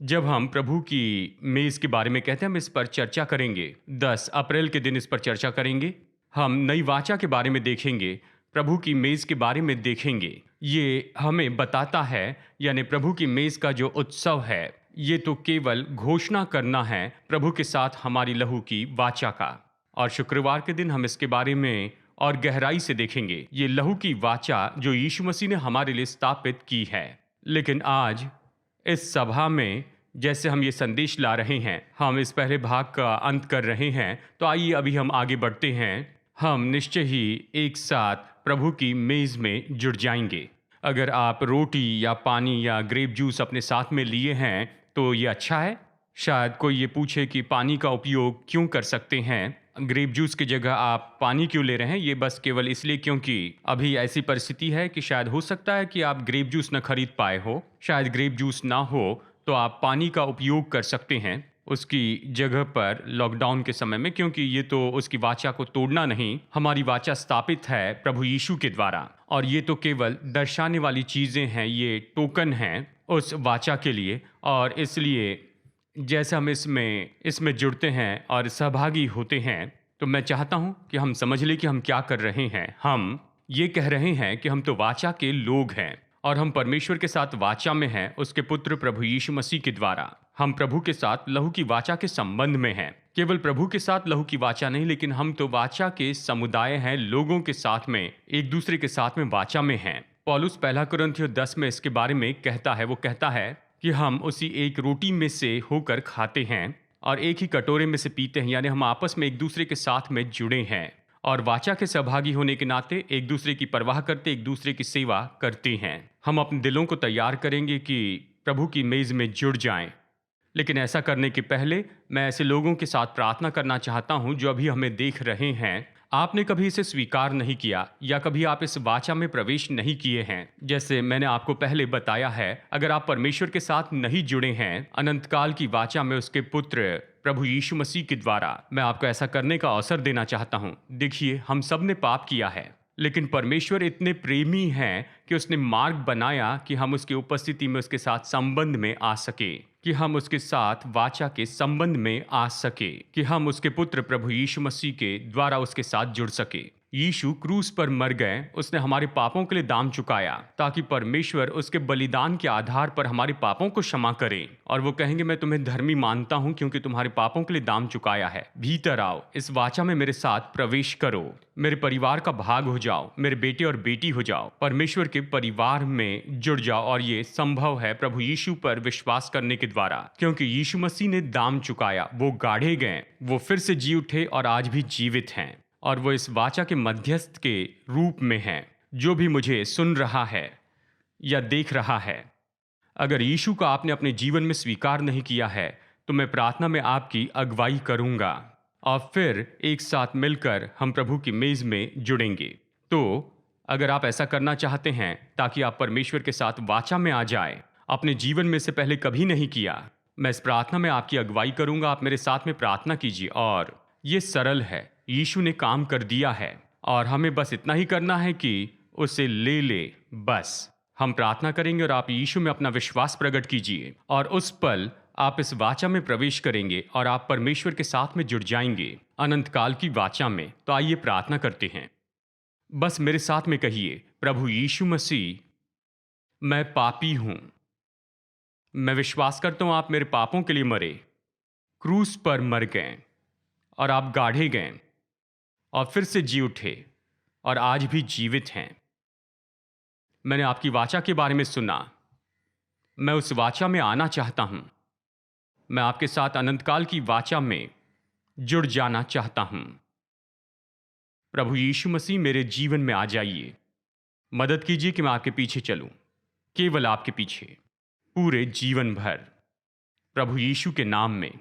जब हम प्रभु की मेज के बारे में कहते हैं हम इस पर चर्चा करेंगे। 10 अप्रैल के दिन इस पर चर्चा करेंगे। हम नई वाचा के बारे में देखेंगे, प्रभु की मेज के बारे में देखेंगे। ये हमें बताता है यानी प्रभु की मेज का जो उत्सव है ये तो केवल घोषणा करना है प्रभु के साथ हमारी लहू की वाचा का। और शुक्रवार के दिन हम इसके बारे में और गहराई से देखेंगे, ये लहू की वाचा जो यीशु मसीह ने हमारे लिए स्थापित की है। लेकिन आज इस सभा में जैसे हम ये संदेश ला रहे हैं, हम इस पहले भाग का अंत कर रहे हैं, तो आइए अभी हम आगे बढ़ते हैं। हम निश्चय ही एक साथ प्रभु की मेज में जुड़ जाएंगे। अगर आप रोटी या पानी या ग्रेप जूस अपने साथ में लिए हैं तो ये अच्छा है। शायद कोई ये पूछे कि पानी का उपयोग क्यों कर सकते हैं, ग्रेप जूस की जगह आप पानी क्यों ले रहे हैं। ये बस केवल इसलिए क्योंकि अभी ऐसी परिस्थिति है कि शायद हो सकता है कि आप ग्रेप जूस न खरीद पाए हो, शायद ग्रेप जूस ना हो तो आप पानी का उपयोग कर सकते हैं उसकी जगह पर लॉकडाउन के समय में, क्योंकि ये तो उसकी वाचा को तोड़ना नहीं, हमारी वाचा स्थापित है प्रभु यीशु के द्वारा। और ये तो केवल दर्शाने वाली चीज़ें हैं, ये टोकन हैं उस वाचा के लिए। और इसलिए जैसे हम इसमें जुड़ते हैं और सहभागी होते हैं तो मैं चाहता हूं कि हम समझ लें कि हम क्या कर रहे हैं। हम ये कह रहे हैं कि हम तो वाचा के लोग हैं और हम परमेश्वर के साथ वाचा में हैं उसके पुत्र प्रभु यीशु मसीह के द्वारा। हम प्रभु के साथ लहू की वाचा के संबंध में हैं। केवल प्रभु के साथ लहू की वाचा नहीं, लेकिन हम तो वाचा के समुदाय हैं, लोगों के साथ में, एक दूसरे के साथ में वाचा में हैं। पौलुस 1 कुरिन्थियों 10 में इसके बारे में कहता है, वो कहता है कि हम उसी एक रोटी में से होकर खाते हैं और एक ही कटोरे में से पीते हैं, यानी हम आपस में एक दूसरे के साथ में जुड़े हैं और वाचा के सहभागी होने के नाते एक दूसरे की परवाह करते, एक दूसरे की सेवा करते हैं। हम अपने दिलों को तैयार करेंगे कि प्रभु की मेज में जुड़ जाएं। लेकिन ऐसा करने के पहले मैं ऐसे लोगों के साथ प्रार्थना करना चाहता हूं जो अभी हमें देख रहे हैं। आपने कभी इसे स्वीकार नहीं किया या कभी आप इस वाचा में प्रवेश नहीं किए हैं। जैसे मैंने आपको पहले बताया है, अगर आप परमेश्वर के साथ नहीं जुड़े हैं अनंतकाल की वाचा में उसके पुत्र प्रभु यीशु मसीह के द्वारा, मैं आपको ऐसा करने का अवसर देना चाहता हूं। देखिए, हम सब ने पाप किया है, लेकिन परमेश्वर इतने प्रेमी हैं कि उसने मार्ग बनाया कि हम उसकी उपस्थिति में उसके साथ संबंध में आ सके, कि हम उसके साथ वाचा के संबंध में आ सके, कि हम उसके पुत्र प्रभु यीशु मसीह के द्वारा उसके साथ जुड़ सके। यीशु क्रूस पर मर गए, उसने हमारे पापों के लिए दाम चुकाया ताकि परमेश्वर उसके बलिदान के आधार पर हमारे पापों को क्षमा करे। और वो कहेंगे मैं तुम्हें धर्मी मानता हूं क्योंकि तुम्हारे पापों के लिए दाम चुकाया है। भीतर आओ, इस वाचा में मेरे साथ प्रवेश करो, मेरे परिवार का भाग हो जाओ, मेरे बेटे और बेटी हो जाओ, परमेश्वर के परिवार में जुड़ जाओ। और ये संभव है प्रभु यीशु पर विश्वास करने के द्वारा, क्योंकि यीशु मसीह ने दाम चुकाया, वो गाढ़े गए, वो फिर से जी उठे और आज भी जीवित हैं। और वो इस वाचा के मध्यस्थ के रूप में हैं। जो भी मुझे सुन रहा है या देख रहा है, अगर यीशु को आपने अपने जीवन में स्वीकार नहीं किया है तो मैं प्रार्थना में आपकी अगुवाई करूंगा और फिर एक साथ मिलकर हम प्रभु की मेज में जुड़ेंगे। तो अगर आप ऐसा करना चाहते हैं ताकि आप परमेश्वर के साथ वाचा में आ जाए, अपने जीवन में से पहले कभी नहीं किया, मैं इस प्रार्थना में आपकी अगुवाई करूंगा। आप मेरे साथ में प्रार्थना कीजिए और ये सरल है। यीशु ने काम कर दिया है और हमें बस इतना ही करना है कि उसे ले ले। बस हम प्रार्थना करेंगे और आप यीशु में अपना विश्वास प्रकट कीजिए और उस पल आप इस वाचा में प्रवेश करेंगे और आप परमेश्वर के साथ में जुड़ जाएंगे अनंत काल की वाचा में। तो आइए प्रार्थना करते हैं। बस मेरे साथ में कहिए, प्रभु यीशु मसीह, मैं पापी हूं। मैं विश्वास करता हूं आप मेरे पापों के लिए मरे, क्रूस पर मर गए और आप गाढ़े गए और फिर से जी उठे और आज भी जीवित हैं। मैंने आपकी वाचा के बारे में सुना। मैं उस वाचा में आना चाहता हूं। मैं आपके साथ अनंतकाल की वाचा में जुड़ जाना चाहता हूं। प्रभु यीशु मसीह, मेरे जीवन में आ जाइए। मदद कीजिए कि मैं आपके पीछे चलूं, केवल आपके पीछे, पूरे जीवन भर। प्रभु यीशु के नाम में,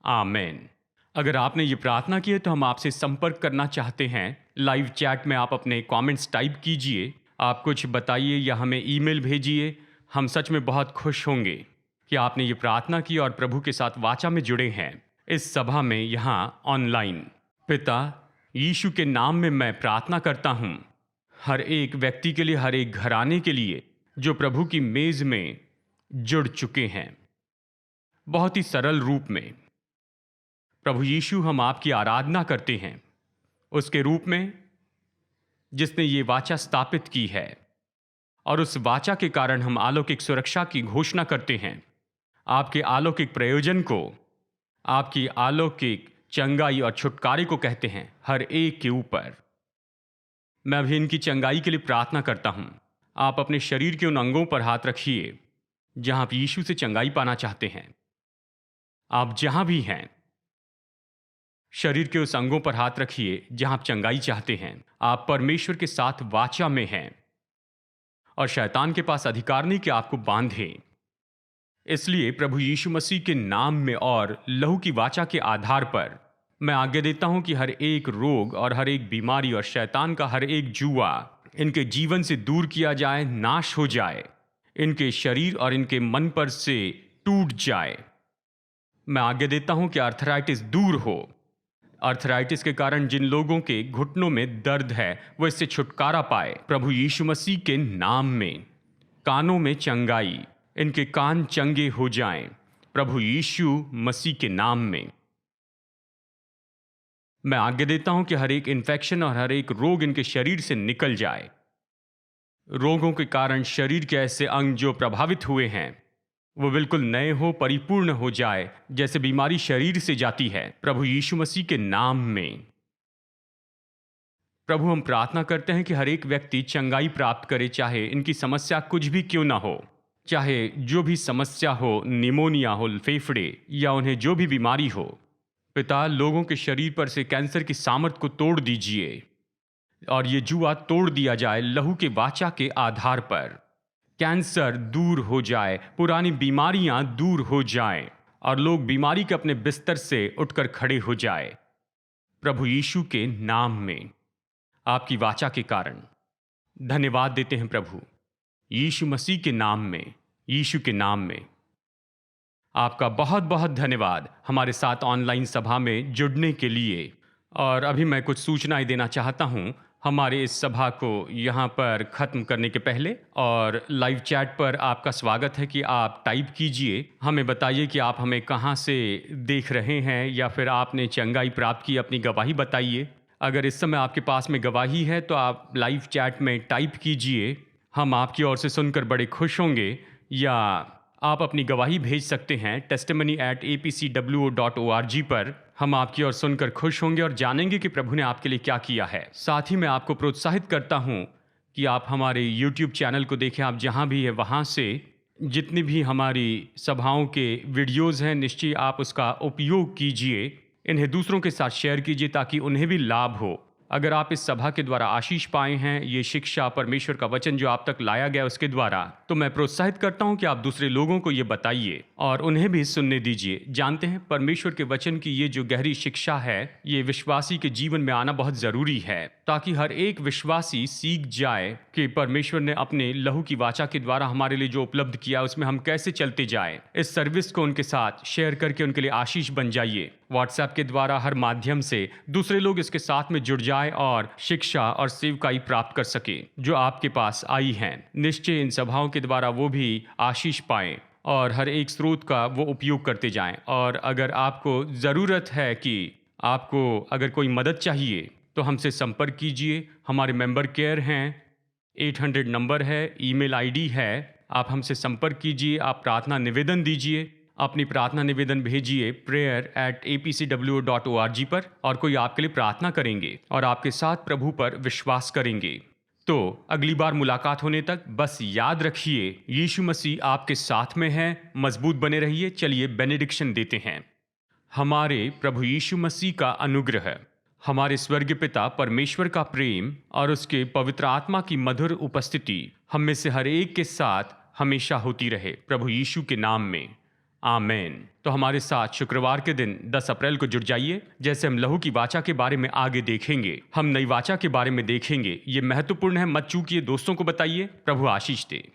आमीन। अगर आपने ये प्रार्थना की है तो हम आपसे संपर्क करना चाहते हैं। लाइव चैट में आप अपने कमेंट्स टाइप कीजिए, आप कुछ बताइए या हमें ईमेल भेजिए। हम सच में बहुत खुश होंगे कि आपने ये प्रार्थना की और प्रभु के साथ वाचा में जुड़े हैं इस सभा में, यहाँ ऑनलाइन। पिता यीशु के नाम में मैं प्रार्थना करता हूँ हर एक व्यक्ति के लिए, हर एक घराने के लिए जो प्रभु की मेज में जुड़ चुके हैं। बहुत ही सरल रूप में प्रभु यीशु, हम आपकी आराधना करते हैं उसके रूप में जिसने ये वाचा स्थापित की है, और उस वाचा के कारण हम अलौकिक सुरक्षा की घोषणा करते हैं। आपके अलौकिक प्रयोजन को, आपकी अलौकिक चंगाई और छुटकारे को कहते हैं हर एक के ऊपर। मैं अभी इनकी चंगाई के लिए प्रार्थना करता हूं। आप अपने शरीर के उन अंगों पर हाथ रखिए जहां आप यीशु से चंगाई पाना चाहते हैं। आप जहां भी हैं, शरीर के उस अंगों पर हाथ रखिए जहां आप चंगाई चाहते हैं। आप परमेश्वर के साथ वाचा में हैं और शैतान के पास अधिकार नहीं कि आपको बांधे। इसलिए प्रभु यीशु मसीह के नाम में और लहू की वाचा के आधार पर मैं आज्ञा देता हूं कि हर एक रोग और हर एक बीमारी और शैतान का हर एक जुआ इनके जीवन से दूर किया जाए, नाश हो जाए, इनके शरीर और इनके मन पर से टूट जाए। मैं आज्ञा देता हूं कि आर्थराइटिस दूर हो। आर्थराइटिस के कारण जिन लोगों के घुटनों में दर्द है वो इससे छुटकारा पाए प्रभु यीशु मसीह के नाम में। कानों में चंगाई, इनके कान चंगे हो जाएं प्रभु यीशु मसीह के नाम में। मैं आज्ञा देता हूं कि हर एक इन्फेक्शन और हर एक रोग इनके शरीर से निकल जाए। रोगों के कारण शरीर के ऐसे अंग जो प्रभावित हुए हैं वो बिल्कुल नए हो, परिपूर्ण हो जाए जैसे बीमारी शरीर से जाती है प्रभु यीशु मसीह के नाम में। प्रभु, हम प्रार्थना करते हैं कि हर एक व्यक्ति चंगाई प्राप्त करे, चाहे इनकी समस्या कुछ भी क्यों ना हो, चाहे जो भी समस्या हो, निमोनिया हो, फेफड़े या उन्हें जो भी बीमारी हो। पिता, लोगों के शरीर पर से कैंसर की सामर्थ को तोड़ दीजिए और ये जुआ तोड़ दिया जाए लहू के वाचा के आधार पर। कैंसर दूर हो जाए, पुरानी बीमारियां दूर हो जाएं और लोग बीमारी के अपने बिस्तर से उठकर खड़े हो जाए प्रभु यीशु के नाम में। आपकी वाचा के कारण धन्यवाद देते हैं प्रभु यीशु मसीह के नाम में, यीशु के नाम में। आपका बहुत बहुत धन्यवाद हमारे साथ ऑनलाइन सभा में जुड़ने के लिए। और अभी मैं कुछ सूचनाएं देना चाहता हूं हमारे इस सभा को यहाँ पर ख़त्म करने के पहले। और लाइव चैट पर आपका स्वागत है कि आप टाइप कीजिए, हमें बताइए कि आप हमें कहाँ से देख रहे हैं या फिर आपने चंगाई प्राप्त की, अपनी गवाही बताइए। अगर इस समय आपके पास में गवाही है तो आप लाइव चैट में टाइप कीजिए, हम आपकी ओर से सुनकर बड़े खुश होंगे। या आप अपनी गवाही भेज सकते हैं testimony@apcwo.org पर। हम आपकी ओर सुनकर खुश होंगे और जानेंगे कि प्रभु ने आपके लिए क्या किया है। साथ ही मैं आपको प्रोत्साहित करता हूं कि आप हमारे YouTube चैनल को देखें। आप जहां भी है वहां से जितनी भी हमारी सभाओं के वीडियोज़ हैं, निश्चय आप उसका उपयोग कीजिए, इन्हें दूसरों के साथ शेयर कीजिए ताकि उन्हें भी लाभ हो। अगर आप इस सभा के द्वारा आशीष पाए हैं, ये शिक्षा, परमेश्वर का वचन जो आप तक लाया गया उसके द्वारा, तो मैं प्रोत्साहित करता हूं कि आप दूसरे लोगों को ये बताइए और उन्हें भी सुनने दीजिए। जानते हैं, परमेश्वर के वचन की ये जो गहरी शिक्षा है, ये विश्वासी के जीवन में आना बहुत जरूरी है, ताकि हर एक विश्वासी सीख जाए कि परमेश्वर ने अपने लहू की वाचा के द्वारा हमारे लिए जो उपलब्ध किया उसमें हम कैसे चलते जाएं। इस सर्विस को उनके साथ शेयर करके उनके लिए आशीष बन जाइए। व्हाट्सएप के द्वारा हर माध्यम से दूसरे लोग इसके साथ में जुड़ जाए और शिक्षा और सेवकाई प्राप्त कर सके जो आपके पास आई हैं। निश्चय इन सभाओं के द्वारा वो भी आशीष पाएं और हर एक स्रोत का वो उपयोग करते जाएं। और अगर आपको ज़रूरत है कि आपको अगर कोई मदद चाहिए तो हमसे संपर्क कीजिए। हमारे मेंबर केयर हैं, 800 नंबर है, ईमेल आईडी है, आप हमसे संपर्क कीजिए। आप प्रार्थना निवेदन दीजिए, अपनी प्रार्थना निवेदन भेजिए prayer@apcwo.org पर, और कोई आपके लिए प्रार्थना करेंगे और आपके साथ प्रभु पर विश्वास करेंगे। तो अगली बार मुलाकात होने तक बस याद रखिए, यीशु मसीह आपके साथ में है। मजबूत बने रहिए। चलिए बेनेडिक्शन देते हैं। हमारे प्रभु यीशु मसीह का अनुग्रह, हमारे स्वर्गीय पिता परमेश्वर का प्रेम और उसके पवित्र आत्मा की मधुर उपस्थिति हम में से हर एक के साथ हमेशा होती रहे, प्रभु यीशु के नाम में, आमेन। तो हमारे साथ शुक्रवार के दिन 10 अप्रैल को जुड़ जाइए, जैसे हम लहू की वाचा के बारे में आगे देखेंगे। हम नई वाचा के बारे में देखेंगे। ये महत्वपूर्ण है, मत चूकिए। दोस्तों को बताइए। प्रभु आशीष दे।